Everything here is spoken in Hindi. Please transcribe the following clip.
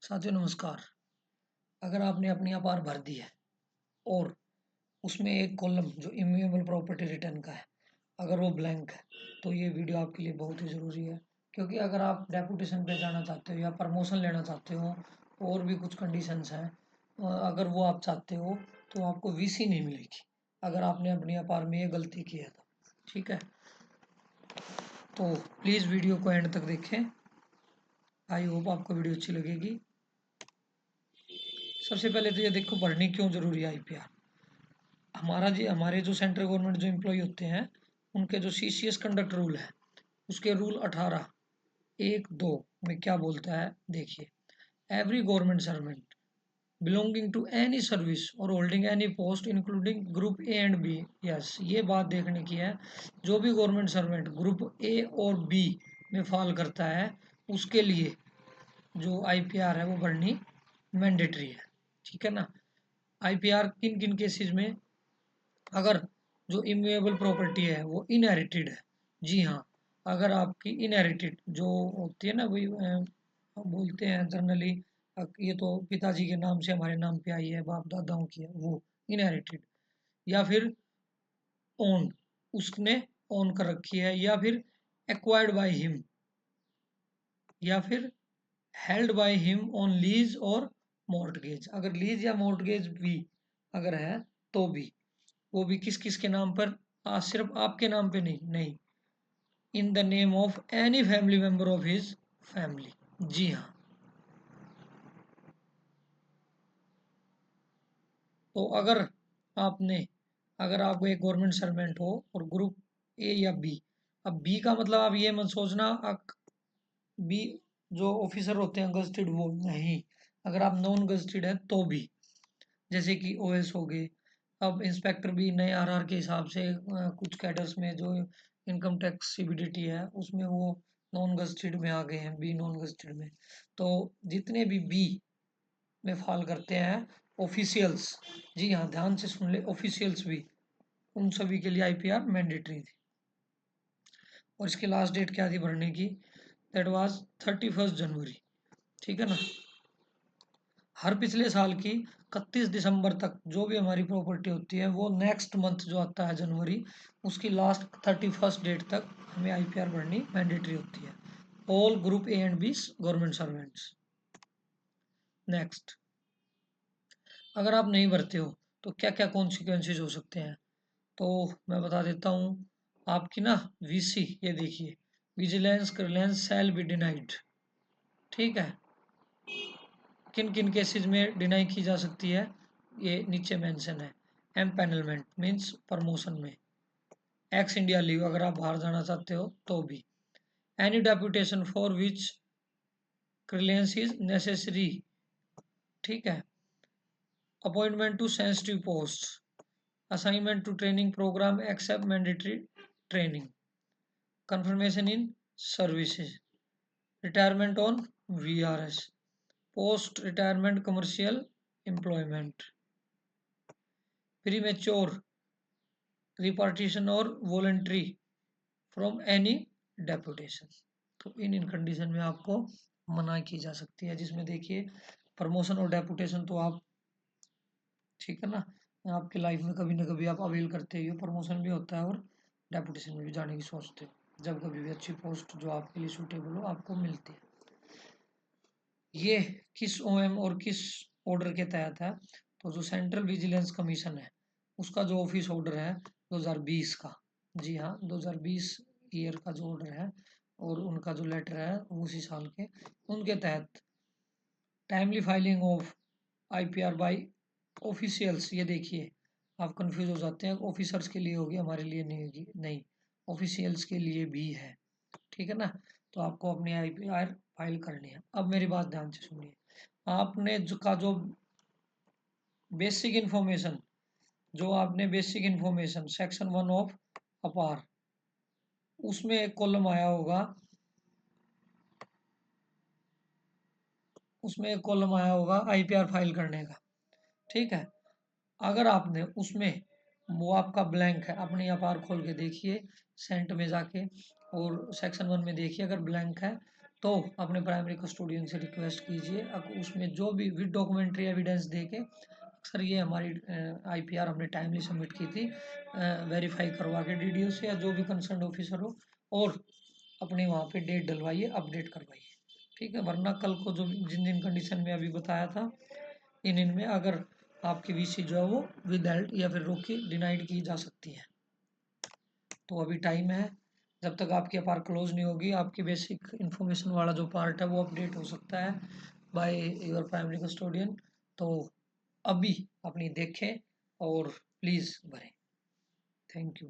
साथियों नमस्कार। अगर आपने अपनी अपार भर दी है और उसमें एक कॉलम जो इम्यूएबल प्रॉपर्टी रिटर्न का है, अगर वो ब्लैंक है तो ये वीडियो आपके लिए बहुत ही ज़रूरी है। क्योंकि अगर आप डेपुटेशन पे जाना चाहते हो या प्रमोशन लेना चाहते हो और भी कुछ कंडीशंस हैं, अगर वो आप चाहते हो तो आपको वीसी नहीं मिलेगी अगर आपने अपनी अपार में ये गलती की है तो। ठीक है, तो प्लीज़ वीडियो को एंड तक देखें। आई होप आपको वीडियो अच्छी लगेगी। सबसे पहले तो ये देखो भरनी क्यों ज़रूरी है आईपीआर। हमारे जो सेंट्रल गवर्नमेंट जो एम्प्लॉय होते हैं उनके जो सीसीएस कंडक्ट रूल है उसके रूल 18(1)(2) में क्या बोलता है देखिए। Every government servant belonging to any service और holding any post including group A and B. Yes, ये बात देखने की है। जो भी गवर्नमेंट सर्वेंट ग्रुप ए और बी में फॉल करता है उसके लिए जो आईपीआर है वो भरनी मैंडेटरी है। ठीक है ना। आईपीआर किन किन केसेस में, अगर जो इमूवेबल प्रॉपर्टी है वो इनहेरिटेड है। जी हाँ, अगर आपकी इनहेरिटेड जो होती है ना, वही बोलते हैं जनरली, ये तो पिताजी के नाम से हमारे नाम पे आई है, बाप दादाओं की है, वो इनहेरिटेड। या फिर ओन, उसने ओन कर रखी है, या फिर एक्वायर्ड बाय हिम, या फिर held by him on lease और मॉर्टगेज। अगर लीज या मॉर्टगेज भी अगर है तो भी वो भी किस किस के नाम पर, सिर्फ आपके नाम पे नहीं, नहीं, in the name of any family member of his family. जी हाँ। तो आपने अगर आप एक गवर्नमेंट सर्वेंट हो और ग्रुप ए या बी, अब बी का मतलब आप ये मत सोचना बी जो ऑफिसर होते हैं गजटेड, वो नहीं। अगर आप नॉन गजटेड है तो भी, जैसे कि ओएस हो गए। अब इंस्पेक्टर भी नए आरआर के हिसाब से कुछ कैडर्स में जो इनकम टैक्स सीबीडीटी है उसमें वो नॉन गजटेड में आ गए हैं, बी नॉन गजटेड में। तो जितने भी बी में फॉल करते हैं ऑफिशियल्स, जी हाँ ध्यान से सुन ले, ऑफिशियल्स भी, उन सभी के लिए आईपीआर मैंडेटरी थी। और इसकी लास्ट डेट क्या थी भरने की? दैट वाज 31 जनवरी। ठीक है ना। हर पिछले साल की 31 दिसंबर तक जो भी हमारी प्रॉपर्टी होती है वो नेक्स्ट मंथ जो आता है जनवरी, उसकी लास्ट 31 डेट तक हमें आईपीआर भरनी मैंडेटरी होती है। All group A and B government servants. Next, अगर आप नहीं भरते हो तो क्या क्या कॉन्सिक्वेंसेज हो सकते हैं, तो मैं बता देता हूँ। आपकी ना वीसी, ये देखिए, vigilance clearance shall be denied. ठीक है, किन किन केसेस में डिनाई की जा सकती है ये नीचे मेंशन है। एम्पैनलमेंट मींस प्रमोशन में, एक्स इंडिया लीव अगर आप बाहर जाना चाहते हो तो भी, any deputation for which clearance is necessary. ठीक है, appointment to sensitive post, assignment to training programme except mandatory training, confirmation in services, retirement on VRS, post retirement commercial employment, premature रिपार्टीशन और वॉलंटरी फ्रॉम एनी डेपुटेशन। तो इन कंडीशन में आपको मना की जा सकती है, जिसमें देखिए प्रमोशन और डेपुटेशन तो आप, ठीक है ना, आपकी लाइफ में कभी ना कभी आप अवेल करते ही हो, प्रमोशन भी होता है और डेपुटेशन में भी जाने की सोचते हो जब कभी भी अच्छी पोस्ट जो आपके लिए सूटेबल हो आपको मिलती है। ये किस ओएम और किस ऑर्डर के तहत है? तो जो सेंट्रल विजिलेंस कमीशन है उसका जो ऑफिस ऑर्डर है 2020 का, जी हाँ 2020 ईयर का जो ऑर्डर है और उनका जो लेटर है उसी साल के, उनके तहत timely filing of IPR by officials. ये देखिए, आप कंफ्यूज हो जाते हैं, ऑफिसर्स के लिए होगी हमारे लिए नहीं होगी, नहीं, ऑफिशियल्स के लिए भी है। ठीक है ना। तो आपको अपनी आईपीआर फाइल करनी है। अब मेरी बात ध्यान से सुनिए। आपने जो बेसिक इंफॉर्मेशन, जो आपने बेसिक इंफॉर्मेशन सेक्शन 1 ऑफ अपार, उसमें एक कॉलम आया होगा, उसमें एक कॉलम आया होगा आईपीआर फाइल करने का। ठीक है, अगर आपने उसमें, वो आपका ब्लैंक है, अपनी अपार खोल के देखिए, सेंट में जाके और सेक्शन 1 में देखिए, अगर ब्लैंक है तो अपने प्राइमरी कस्टोडियन से रिक्वेस्ट कीजिए। अब उसमें जो भी विद डॉक्यूमेंट्री एविडेंस दे के, अक्सर ये हमारी आईपीआर हमने टाइमली सबमिट की थी, वेरीफाई करवा के डीडीओ से या जो भी कंसर्न ऑफिसर हो, और अपने वहाँ पे डेट डलवाइए, अपडेट करवाइए, ठीक है। वरना कल को जो जिन जिन कंडीशन में अभी बताया था, इनमें अगर आपकी वीसी जो है वो विदहेल्ड या फिर रोकी डिनाइड की जा सकती है। तो अभी टाइम है, जब तक आपकी एफआर क्लोज नहीं होगी, आपकी बेसिक इन्फॉर्मेशन वाला जो पार्ट है वो अपडेट हो सकता है बाय योर प्राइमरी कस्टोडियन। तो अभी अपनी देखें और प्लीज़ भरें। Thank you.